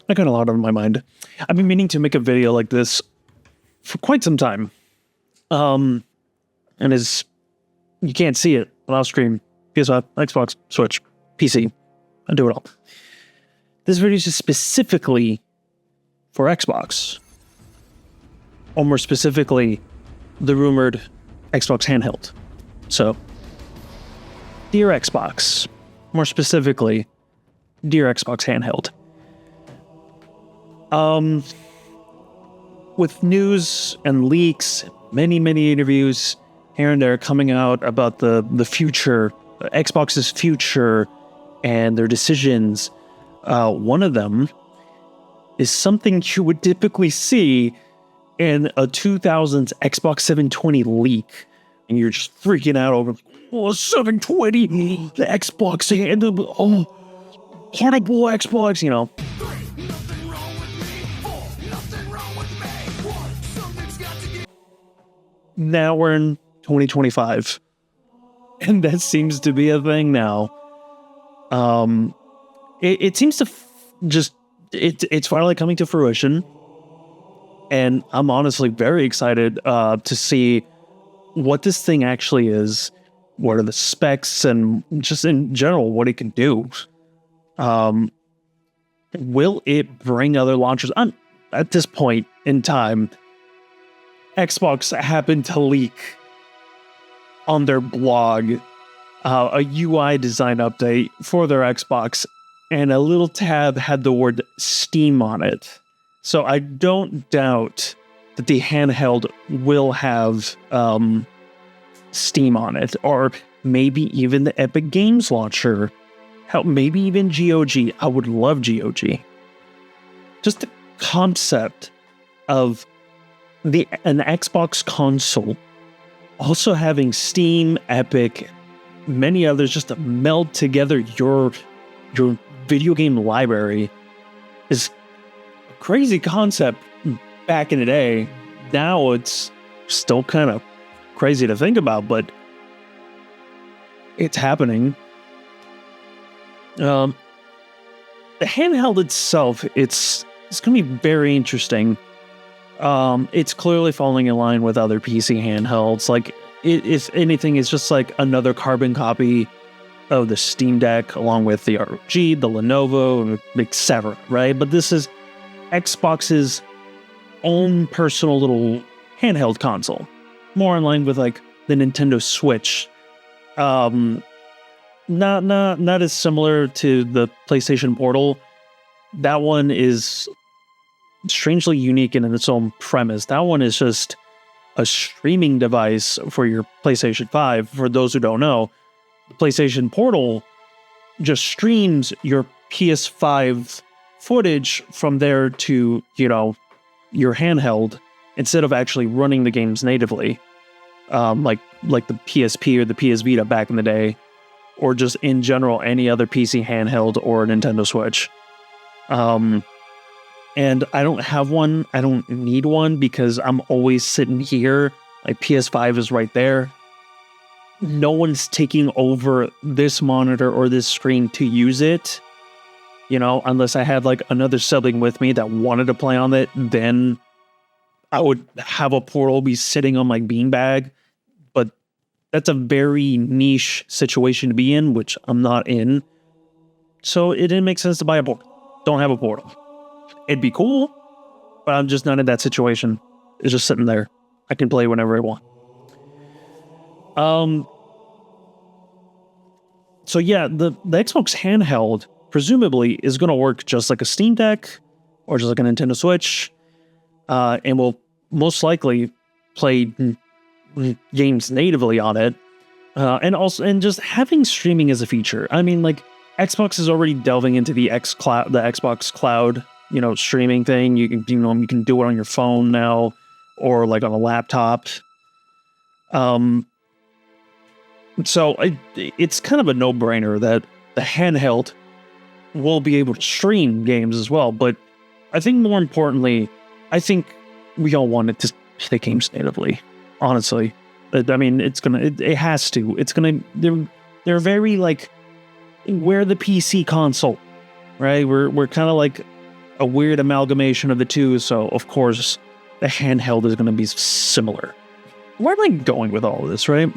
I got a lot on my mind. I've been meaning to make a video like this for quite some time. And as you can't see it, but I'll stream PS5, Xbox, Switch, PC. I do it all. This video is just specifically for Xbox. Or more specifically, the rumored Xbox handheld. So, dear Xbox, more specifically, dear Xbox handheld. With news and leaks, many interviews here and there coming out about the future, Xbox's future, and their decisions. One of them is something you would typically see in a 2000s Xbox 720 leak, and you're just freaking out over, 720, the Xbox, and portable Xbox, you know. Now we're in 2025, and that seems to be a thing now. It seems to it's finally coming to fruition, and I'm honestly very excited to see what this thing actually is. What are the specs, and just in general what it can do. Will it bring other launchers? At this point in time, Xbox happened to leak on their blog a UI design update for their Xbox, and a little tab had the word Steam on it. So I don't doubt that the handheld will have Steam on it, or maybe even the Epic Games launcher. Hell, maybe even GOG. I would love GOG. Just the concept of an Xbox console also having Steam, Epic, many others, just to meld together your video game library is a crazy concept back in the day. Now it's still kind of crazy to think about, but it's happening. The handheld itself, it's going to be very interesting. It's clearly falling in line with other PC handhelds. Like, if anything, it's just like another carbon copy of the Steam Deck, along with the ROG, the Lenovo, etc. Right? But this is Xbox's own personal little handheld console, more in line with like the Nintendo Switch. Not as similar to the PlayStation Portal. That one is strangely unique in its own premise. That one is just a streaming device for your PlayStation 5. For those who don't know, the PlayStation Portal just streams your PS5 footage from there to, your handheld, instead of actually running the games natively, like the PSP or the PS Vita back in the day, or just in general any other PC handheld or Nintendo Switch. And I don't have one. I don't need one because I'm always sitting here. My PS5 is right there. No one's taking over this monitor or this screen to use it. Unless I had like another sibling with me that wanted to play on it, then I would have a Portal be sitting on my beanbag. But that's a very niche situation to be in, which I'm not in. So it didn't make sense to buy a Portal. Don't have a Portal. It'd be cool, but I'm just not in that situation. It's just sitting there. I can play whenever I want. So yeah, the Xbox handheld presumably is going to work just like a Steam Deck or just like a Nintendo Switch, and will most likely play games natively on it, and just having streaming as a feature. I mean, like, Xbox is already delving into the Xbox Cloud, streaming thing. You can do it on your phone now, or like on a laptop. So it's kind of a no-brainer that the handheld will be able to stream games as well. But I think more importantly, I think we all want it to play games natively. Honestly, I mean, it has to. It's gonna. They're very like, we're the PC console, right? We're kind of like a weird amalgamation of the two, so of course the handheld is going to be similar. Where am I going with all of this, right?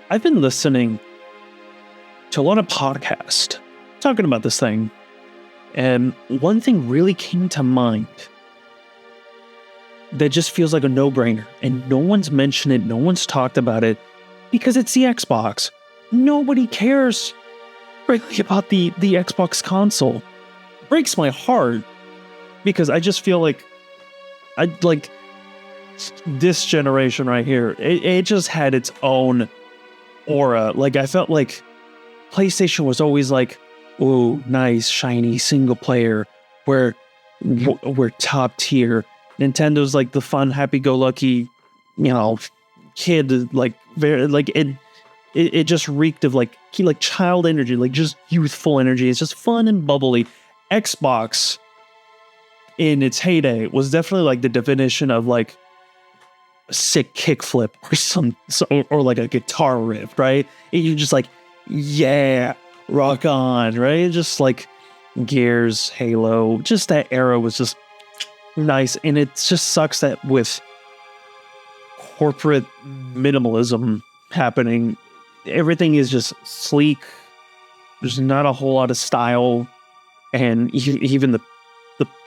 I've been listening to a lot of podcasts talking about this thing, and one thing really came to mind that just feels like a no-brainer, and no one's mentioned it, no one's talked about it, because it's the Xbox. Nobody cares really about the Xbox console. It breaks my heart, because I just feel like this generation right here, it just had its own aura. Like, I felt like PlayStation was always like, oh, nice, shiny, single player, we're top tier. Nintendo's like the fun, happy-go-lucky, kid, like very like it just reeked of like child energy, like just youthful energy. It's just fun and bubbly. Xbox in its heyday was definitely like the definition of like a sick kickflip or like a guitar riff, right? And you're just like, yeah, rock on, right? Just like Gears, Halo, just that era was just nice. And it just sucks that with corporate minimalism happening, everything is just sleek. There's not a whole lot of style. And even the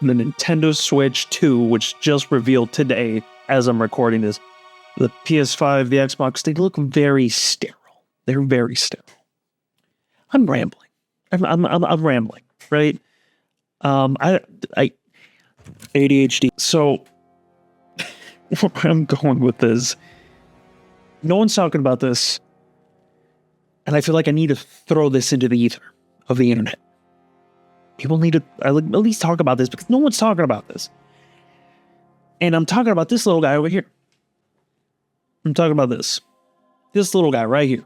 Nintendo Switch 2, which just revealed today as I'm recording this, the PS5, the Xbox, they look very sterile. They're very sterile. I'm rambling. I'm rambling, right? I ADHD. So where I'm going with this, no one's talking about this, and I feel like I need to throw this into the ether of the internet. People need to at least talk about this, because no one's talking about this. And I'm talking about this little guy over here. I'm talking about this little guy right here.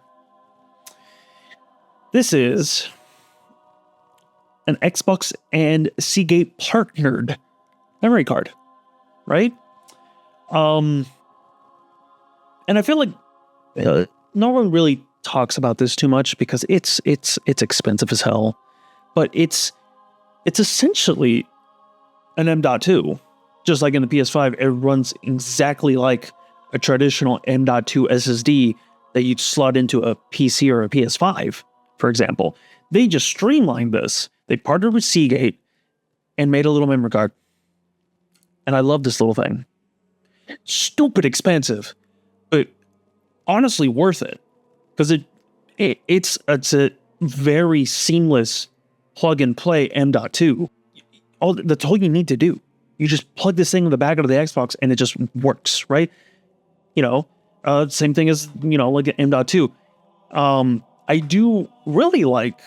This is an Xbox and Seagate partnered memory card, right? And I feel like no one really talks about this too much, because it's expensive as hell, but it's essentially an M.2. Just like in the PS5, it runs exactly like a traditional M.2 SSD that you'd slot into a PC or a PS5, for example. They just streamlined this. They partnered with Seagate and made a little memory card. And I love this little thing. Stupid expensive, but honestly worth it, because it's a very seamless plug and play M.2. That's all you need to do. You just plug this thing in the back of the Xbox and it just works, right? Same thing as, like an M.2. I do really like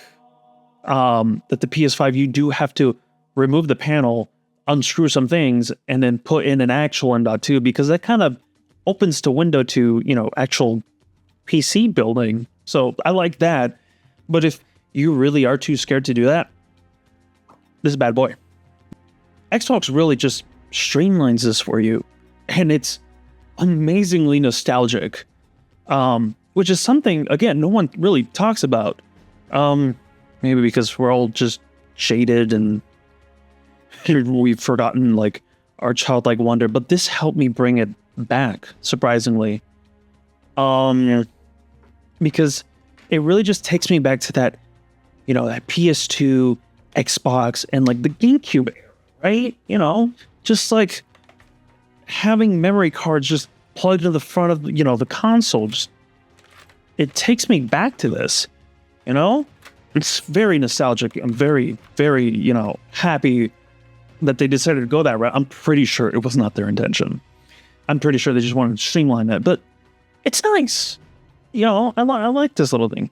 that the PS5, you do have to remove the panel, unscrew some things, and then put in an actual M.2, because that kind of opens the window to, actual PC building. So I like that. But if you really are too scared to do that, this is a bad boy. Xbox really just streamlines this for you, and it's amazingly nostalgic, which is something, again, no one really talks about. Maybe because we're all just jaded and we've forgotten like our childlike wonder, but this helped me bring it back, surprisingly. Because it really just takes me back to that, that PS2, Xbox, and like the GameCube era, right? Just like having memory cards just plugged to the front of, the console. It takes me back to this, It's very nostalgic. I'm very, very, happy that they decided to go that route. I'm pretty sure it was not their intention. I'm pretty sure they just wanted to streamline that, but it's nice. I like this little thing.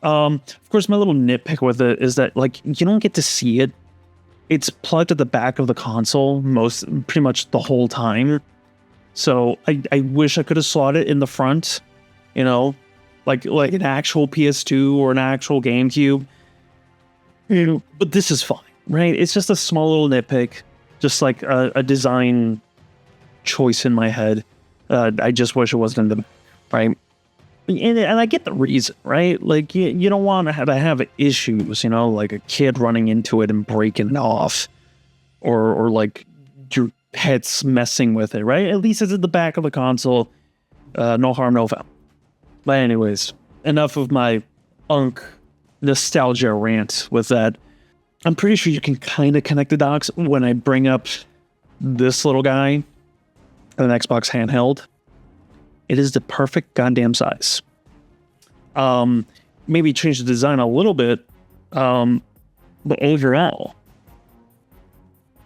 Of course, my little nitpick with it is that, like, you don't get to see it. It's plugged at the back of the console pretty much the whole time. So I wish I could have slotted it in the front, like an actual PS2 or an actual GameCube. But this is fine, right? It's just a small little nitpick, just like a design choice in my head. I just wish it wasn't in the right. And I get the reason, right? Like, you don't want to have issues, like a kid running into it and breaking it off, or like your pets messing with it, right? At least it's at the back of the console. No harm, no foul. But anyways, enough of my nostalgia rant with that. I'm pretty sure you can kind of connect the dots when I bring up this little guy, an Xbox handheld. It is the perfect goddamn size. Maybe change the design a little bit, but overall,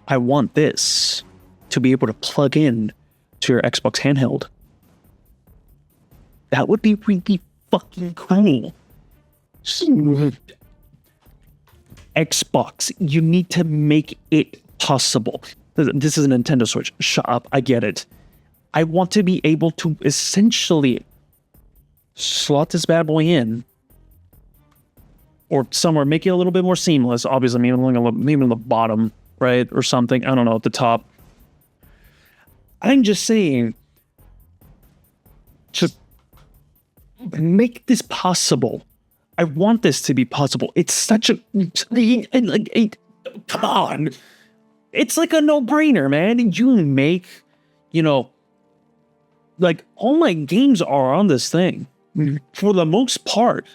I want this to be able to plug in to your Xbox handheld. That would be really fucking cool. Xbox, you need to make it possible. This is a Nintendo Switch. Shut up, I get it. I want to be able to essentially slot this bad boy in, or somewhere, make it a little bit more seamless. Obviously, maybe on the bottom, right, or something. I don't know, at the top. I'm just saying, just make this possible. I want this to be possible. It's such a come on. It's like a no-brainer, man. You make, like, all my games are on this thing. For the most part.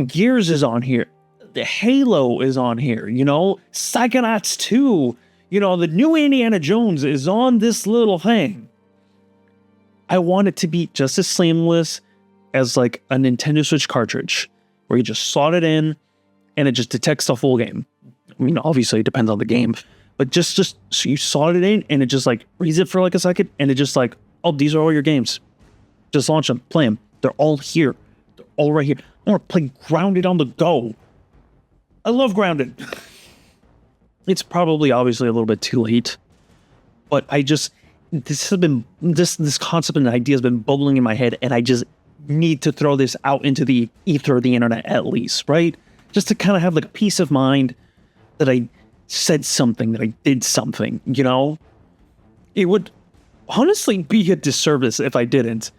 Gears is on here. The Halo is on here, Psychonauts 2. The new Indiana Jones is on this little thing. I want it to be just as seamless as like a Nintendo Switch cartridge, where you just slot it in and it just detects the full game. I mean, obviously it depends on the game, but just so you slot it in and it just like reads it for like a second and it just like, oh, these are all your games. Just launch them, play them. They're all here. They're all right here. I want to play Grounded on the go. I love Grounded. It's probably obviously a little bit too late, but this concept and idea has been bubbling in my head, and I just need to throw this out into the ether of the internet at least, right? Just to kind of have like a peace of mind that I said something, that I did something, It would honestly be a disservice if I didn't.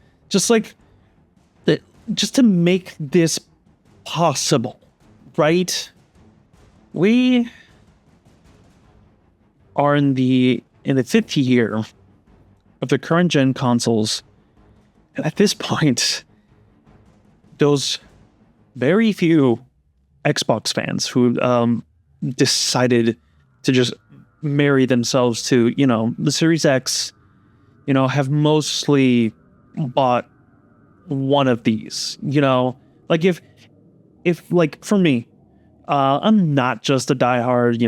Just to make this possible, right? We are in the 50th year of the current gen consoles, and at this point, those very few Xbox fans who decided to just marry themselves to the Series X, have mostly bought one of these. Like if like for me, I'm not just a diehard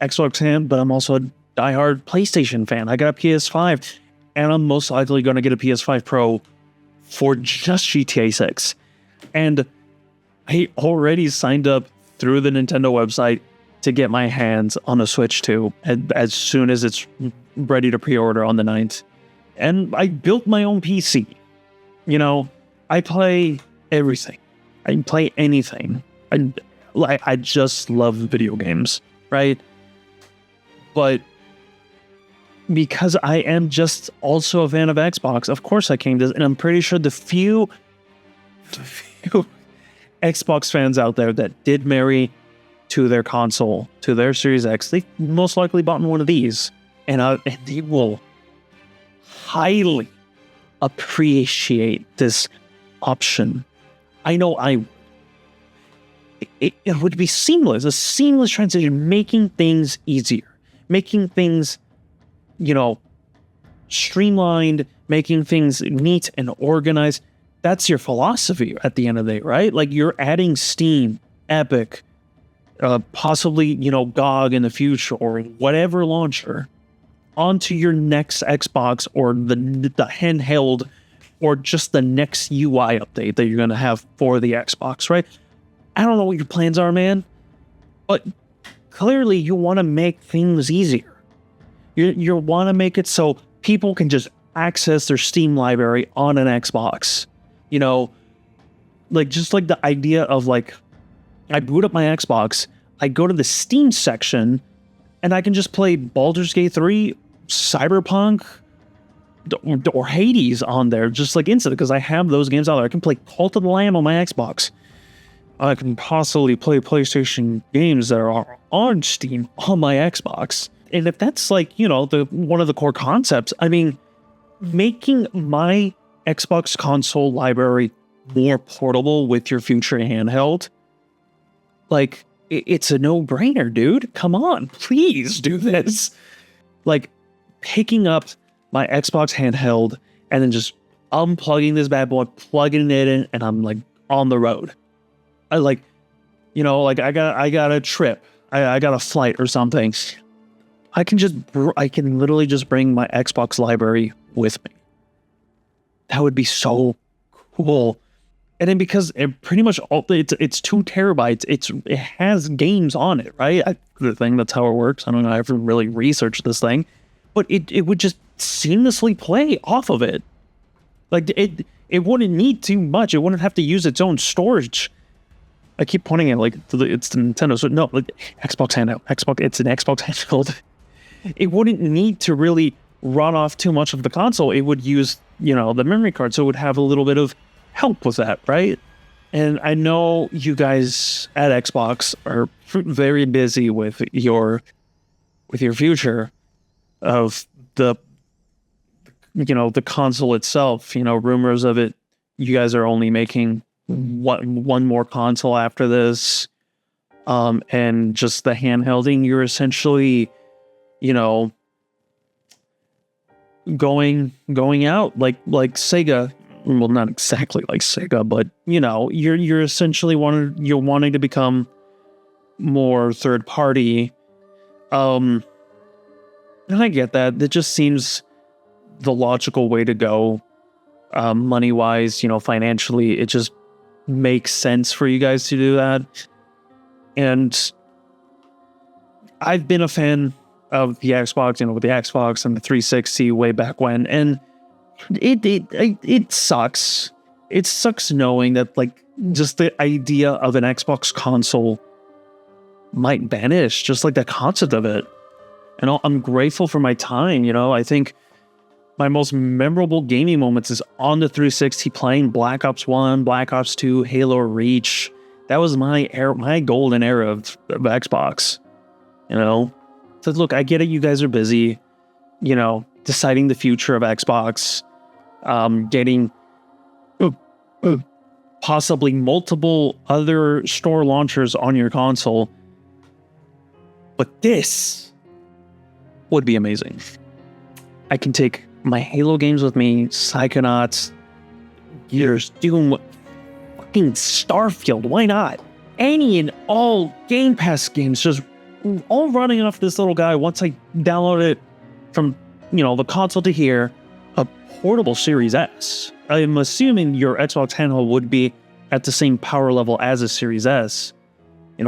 Xbox fan, but I'm also a diehard PlayStation fan. I got a PS5, and I'm most likely going to get a PS5 Pro for just GTA 6. And I already signed up through the Nintendo website to get my hands on a Switch 2 as soon as it's ready to pre-order on the 9th. And I built my own PC. I play everything. I can play anything. I just love video games, right? But because I am just also a fan of Xbox, of course I came to this, and I'm pretty sure the few Xbox fans out there that did marry to their console, to their Series X, they most likely bought one of these, and they will highly appreciate this option. I know it would be seamless, a seamless transition, making things easier, making things, streamlined, making things neat and organized. That's your philosophy at the end of the day, right? Like, you're adding Steam, Epic, possibly, GOG in the future, or whatever launcher onto your next Xbox, or the handheld, or just the next UI update that you're going to have for the Xbox, right? I don't know what your plans are, man, but clearly you want to make things easier. You want to make it so people can just access their Steam library on an Xbox. Just like the idea of, like, I boot up my Xbox, I go to the Steam section, and I can just play Baldur's Gate 3, Cyberpunk, or Hades on there, just like instantly, because I have those games out there. I can play Cult of the Lamb on my Xbox. I can possibly play PlayStation games that are on Steam on my Xbox. And if that's like, the one of the core concepts, I mean, making my Xbox console library more portable with your future handheld, like, it's a no-brainer, dude. Come on, please do this. Like, picking up my Xbox handheld and then just unplugging this bad boy, plugging it in, and I'm like on the road. I I got a trip. I got a flight or something. I can literally just bring my Xbox library with me. That would be so cool. And then because it pretty much it's 2 terabytes, it has games on it, right? The thing, that's how it works. I don't know. I haven't really researched this thing, but it would just seamlessly play off of it. Like it wouldn't need too much. It wouldn't have to use its own storage. I keep pointing at it's the Nintendo. So no, like Xbox handheld. It's an Xbox handheld. It wouldn't need to really run off too much of the console. It would use, the memory card, so it would have a little bit of help with that, right? And I know you guys at Xbox are very busy with your future of the console itself. Rumors of it, you guys are only making one more console after this, and just the handhelding, you're essentially going out like Sega. Well, not exactly like Sega, but you're essentially wanting to become more third party. And I get that. It just seems the logical way to go, money wise, financially. It just makes sense for you guys to do that. And I've been a fan of the Xbox, with the Xbox and the 360 way back when, and it sucks. It sucks knowing that just the idea of an Xbox console might vanish, just like the concept of it. And I'm grateful for my time. I think my most memorable gaming moments is on the 360 playing Black Ops 1, Black Ops 2, Halo Reach. That was my golden era of Xbox. So look, I get it. You guys are busy, deciding the future of Xbox, getting possibly multiple other store launchers on your console. But this would be amazing. I can take my Halo games with me, Psychonauts, Gears, Doom, fucking Starfield. Why not? Any and all Game Pass games, just all running off this little guy once I download it from, the console to here, a portable Series S. I'm assuming your Xbox handheld would be at the same power level as a Series S.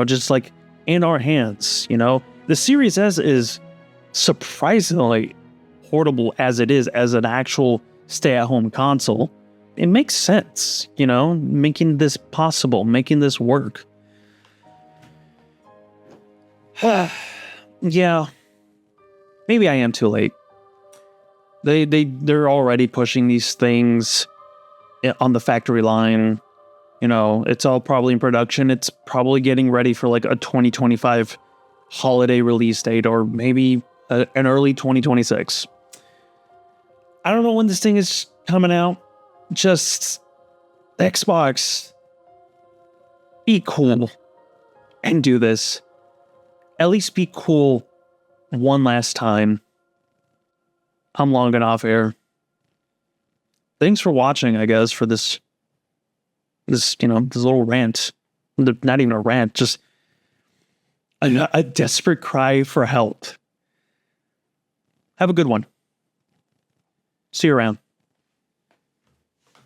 Just like in our hands, The Series S is surprisingly portable as it is as an actual stay-at-home console. It makes sense, making this possible, making this work. Yeah, maybe I am too late. They're already pushing these things on the factory line. It's all probably in production. It's probably getting ready for like a 2025 holiday release date, or maybe an early 2026. I don't know when this thing is coming out. Just Xbox, be cool and do this. At least be cool one last time. I'm logging off air. Thanks for watching, I guess, for this little rant. Not even a rant, just a desperate cry for help. Have a good one. See you around.